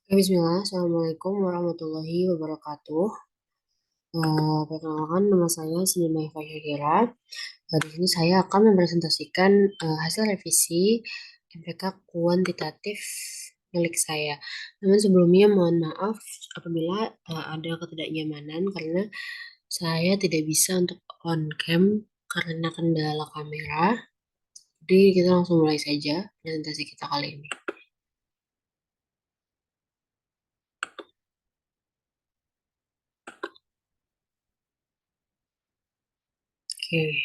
Bismillah, Assalamualaikum warahmatullahi wabarakatuh. Perkenalkan, nama saya Sinima Eva Syakira. Di sini saya akan mempresentasikan hasil revisi MPK kuantitatif milik saya. Namun sebelumnya mohon maaf apabila ada ketidaknyamanan karena saya tidak bisa untuk on cam karena kendala kamera. Jadi kita langsung mulai saja presentasi kita kali ini. Oke.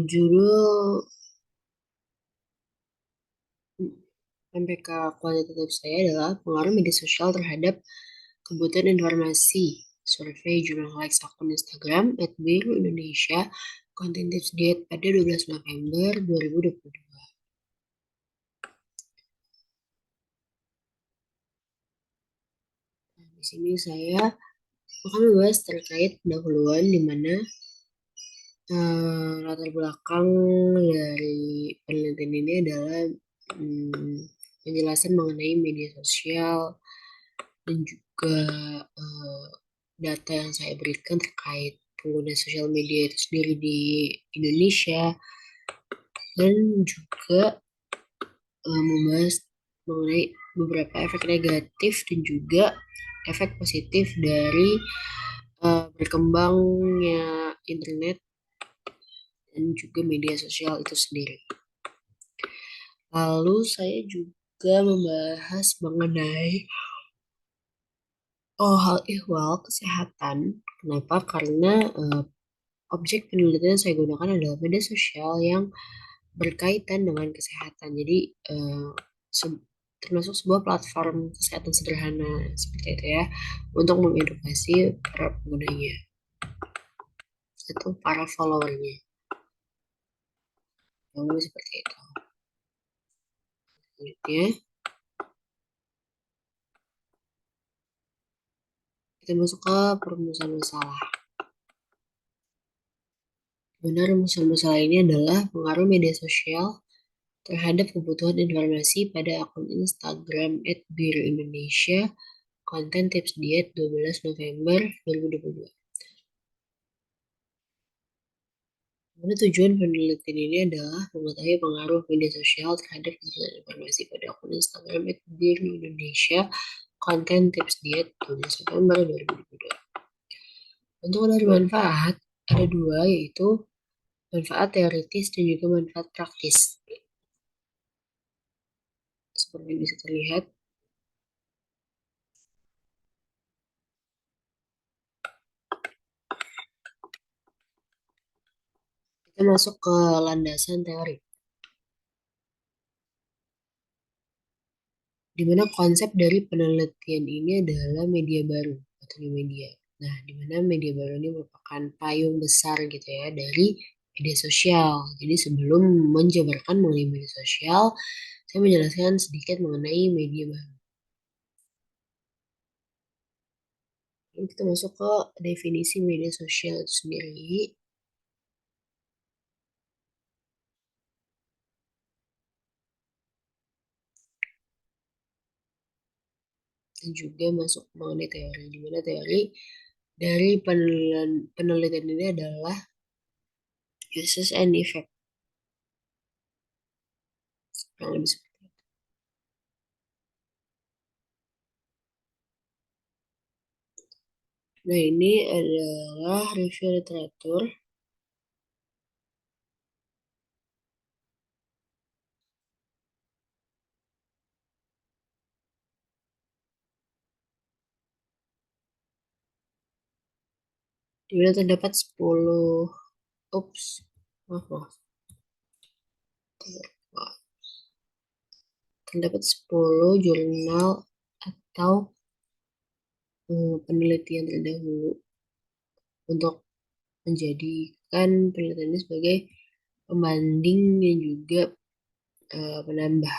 Judul MPK kualitatif saya adalah pengaruh media sosial terhadap kebutuhan informasi. Survei jurnal likes akun Instagram @biru Indonesia konten tips diet pada 12 November 2022. Di sini saya akan membahas terkait pendahuluan di mana latar belakang dari penelitian ini adalah penjelasan mengenai media sosial dan juga data yang saya berikan terkait pengguna sosial media itu sendiri di Indonesia dan juga membahas mengenai beberapa efek negatif dan juga efek positif dari berkembangnya internet dan juga media sosial itu sendiri. Lalu saya juga membahas mengenai hal ihwal kesehatan. Kenapa? Karena objek penelitian yang saya gunakan adalah media sosial yang berkaitan dengan kesehatan. Jadi termasuk sebuah platform kesehatan sederhana seperti itu ya, untuk mengedukasi para penggunanya atau para followernya. Yang seperti itu. Selanjutnya kita masuk ke perumusan masalah. Benar, rumusan masalah ini adalah pengaruh media sosial terhadap kebutuhan informasi pada akun Instagram @biruindonesia konten tips diet 12 November 2022. Karena tujuan penelitian ini adalah mengetahui pengaruh media sosial terhadap kebutuhan informasi pada akun Instagram @biruindonesia konten tips diet 12 November 2022. Untuk dari manfaat, ada dua, yaitu manfaat teoritis dan juga manfaat praktis. Seperti bisa terlihat, kita masuk ke landasan teori, di mana konsep dari penelitian ini adalah media baru atau new media. Nah, di mana media baru ini merupakan payung besar gitu ya dari media sosial. Jadi sebelum menjabarkan mengenai media sosial, saya menjelaskan sedikit mengenai media baru. Lalu kita masuk ke definisi media sosial itu sendiri. Dan juga masuk mengenai teori, di mana teori dari penelitian ini adalah uses and effect, yang lebih seperti itu. Nah, ini adalah review literatur di mana terdapat 10 ups maaf, maaf. Terdapat 10 jurnal atau penelitian terdahulu untuk menjadikan penelitian ini sebagai pembanding dan juga penambah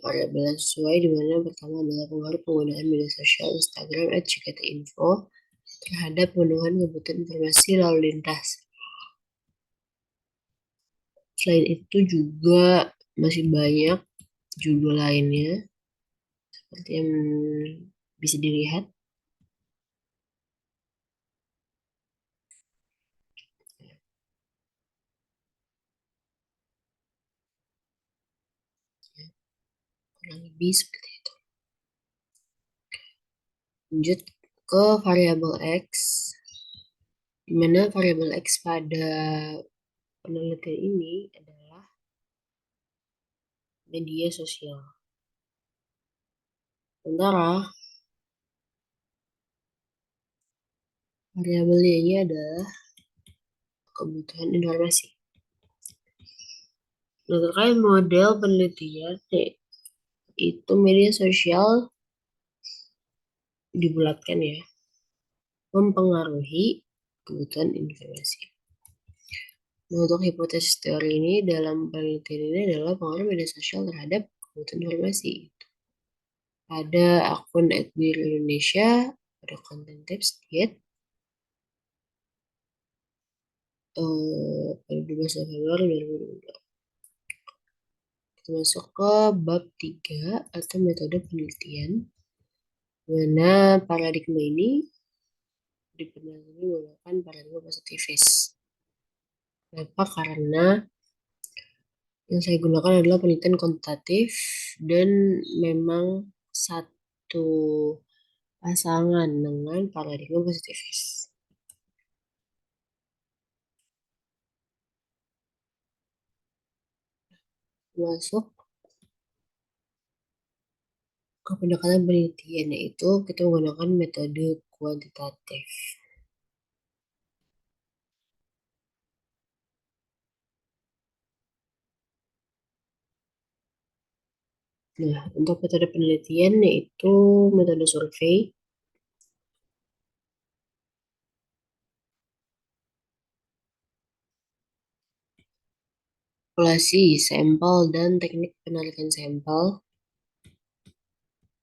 variabel sesuai, di mana pertama adalah pengaruh penggunaan media sosial Instagram @CKT-info terhadap pemenuhan kebutuhan informasi lalu lintas. Selain itu juga masih banyak judul lainnya seperti yang bisa dilihat. Kurang lebih seperti itu. Lanjut ke variabel X, di mana variabel X pada penelitian ini adalah media sosial. Sementara variabel Y-nya adalah kebutuhan informasi. Nah, terkait model penelitian itu media sosial dibulatkan ya, mempengaruhi kebutuhan informasi. Nah, untuk hipotesis teori ini dalam penelitian ini adalah pengaruh media sosial terhadap kebutuhan informasi. Ada akun @bir Indonesia, ada konten tips diet, pada 12 November 2022. Kita masuk ke bab 3 atau metode penelitian, mana paradigma ini dipeneliti menggunakan paradigma positivis. Kenapa? Karena yang saya gunakan adalah penelitian kuantitatif dan memang satu pasangan dengan paradigma positivis. Masuk ke pendekatan penelitian, yaitu kita menggunakan metode kuantitatif. Nah, untuk metode penelitian yaitu metode survei, populasi, sampel, dan teknik penarikan sampel.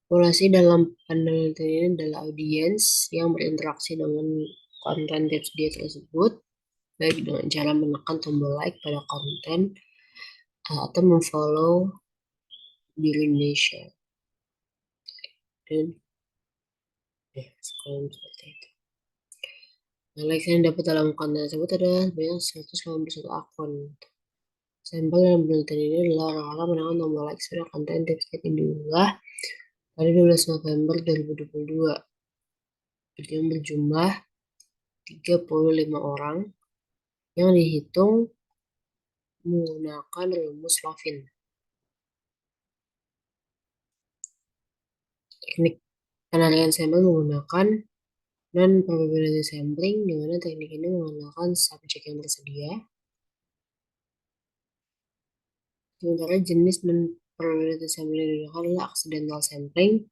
Populasi dalam penelitian ini adalah audiens yang berinteraksi dengan konten tips dia tersebut, baik dengan cara menekan tombol like pada konten atau memfollow di Indonesia. Dan seperti itu. Nah, like yang dapat dalam konten tersebut adalah sebanyak 181 akun. Sampel dalam penelitian ini adalah orang-orang menekan tombol like pada konten tips yang diunggah pada 12 November 2022 yang berjumlah 35 orang yang dihitung menggunakan rumus Lovin. Teknik penarikan sampel menggunakan non-probability sampling, di mana teknik ini menggunakan subjek yang tersedia. Sementara jenis non-probability sampling yang digunakan adalah accidental sampling,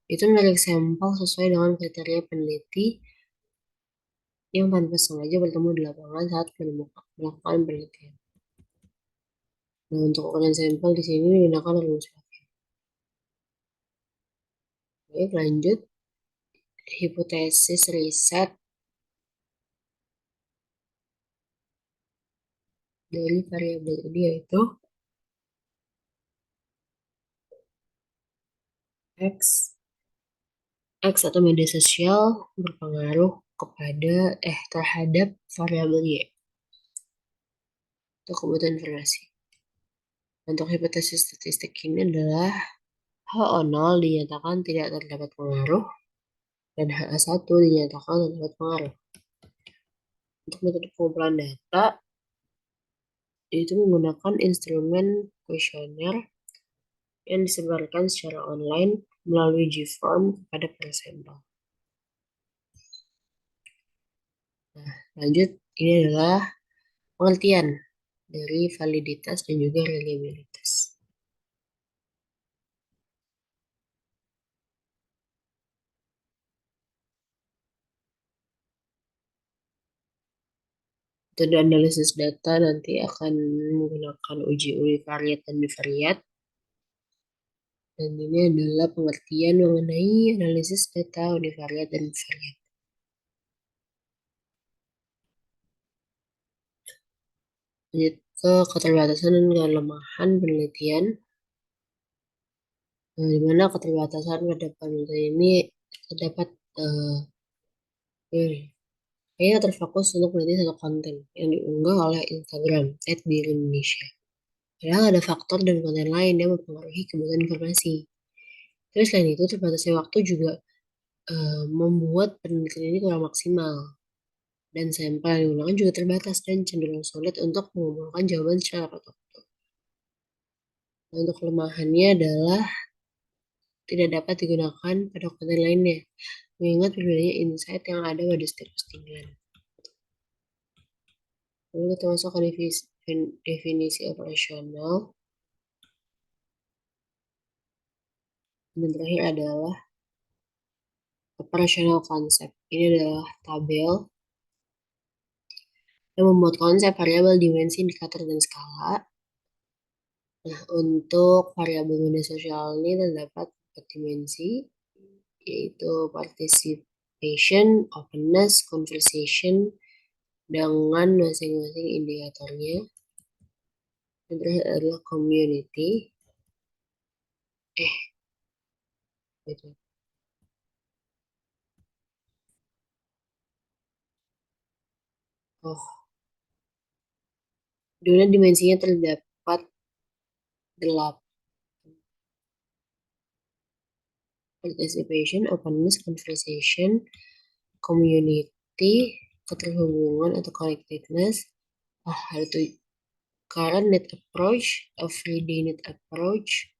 itu menarik sampel sesuai dengan kriteria peneliti yang tanpa sengaja bertemu di lapangan saat melakukan penelitian. Nah, untuk ukuran sampel di sini menggunakan rumus Lovin. Baik, lanjut. Hipotesis riset dari variabel ini yaitu X atau media sosial berpengaruh terhadap variabel Y atau kebutuhan informasi. Untuk hipotesis statistik ini adalah H0 dinyatakan tidak terdapat pengaruh dan HA1 dinyatakan terdapat pengaruh. Untuk metode pengumpulan data itu menggunakan instrumen kuesioner yang disebarkan secara online melalui Gform kepada para sampel. Nah, lanjut, ini adalah pengertian dari validitas dan juga reliabilitas. Metode analisis data nanti akan menggunakan uji univariat dan bivariat. Dan ini adalah pengertian mengenai analisis data univariat dan bivariat. ke keterbatasan dan kelemahan penelitian, di mana keterbatasan pada penelitian ini terdapat ini, hanya terfokus untuk meneliti satu konten yang diunggah oleh Instagram @birindonesia. Padahal ada faktor dan konten lain yang mempengaruhi kebutuhan informasi. Terus selain itu, terbatasnya waktu juga membuat penelitian ini kurang maksimal. Dan sampel yang digunakan juga terbatas dan cenderung sulit untuk mengumpulkan jawaban secara tepat. Untuk kelemahannya adalah tidak dapat digunakan pada konten lainnya, mengingat berbedanya insight yang ada pada setiap postingan. Lalu kita masuk ke definisi operasional. Dan terakhir adalah operational concept. Ini adalah tabel yang membuat konsep variabel, dimensi, indikator, dan skala. Nah, untuk variabel media sosial ini terdapat 4 dimensi, yaitu participation, openness, conversation, dengan masing-masing indikatornya. Yang terakhir adalah community. Gitu. Oh, di mana dimensinya terdapat 8. Participation, openness, conversation, community, keterhubungan atau connectedness, how to current net approach, everyday net approach,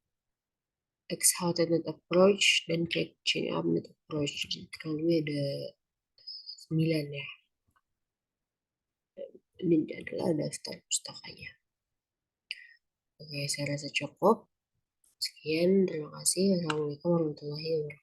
exhausted net approach, dan catching up net approach. Kurang lebih ada 9 ya. Ini adalah daftar pustakanya. Oke, saya rasa cukup. Sekian, terima kasih. Wassalamualaikum warahmatullahi wabarakatuh.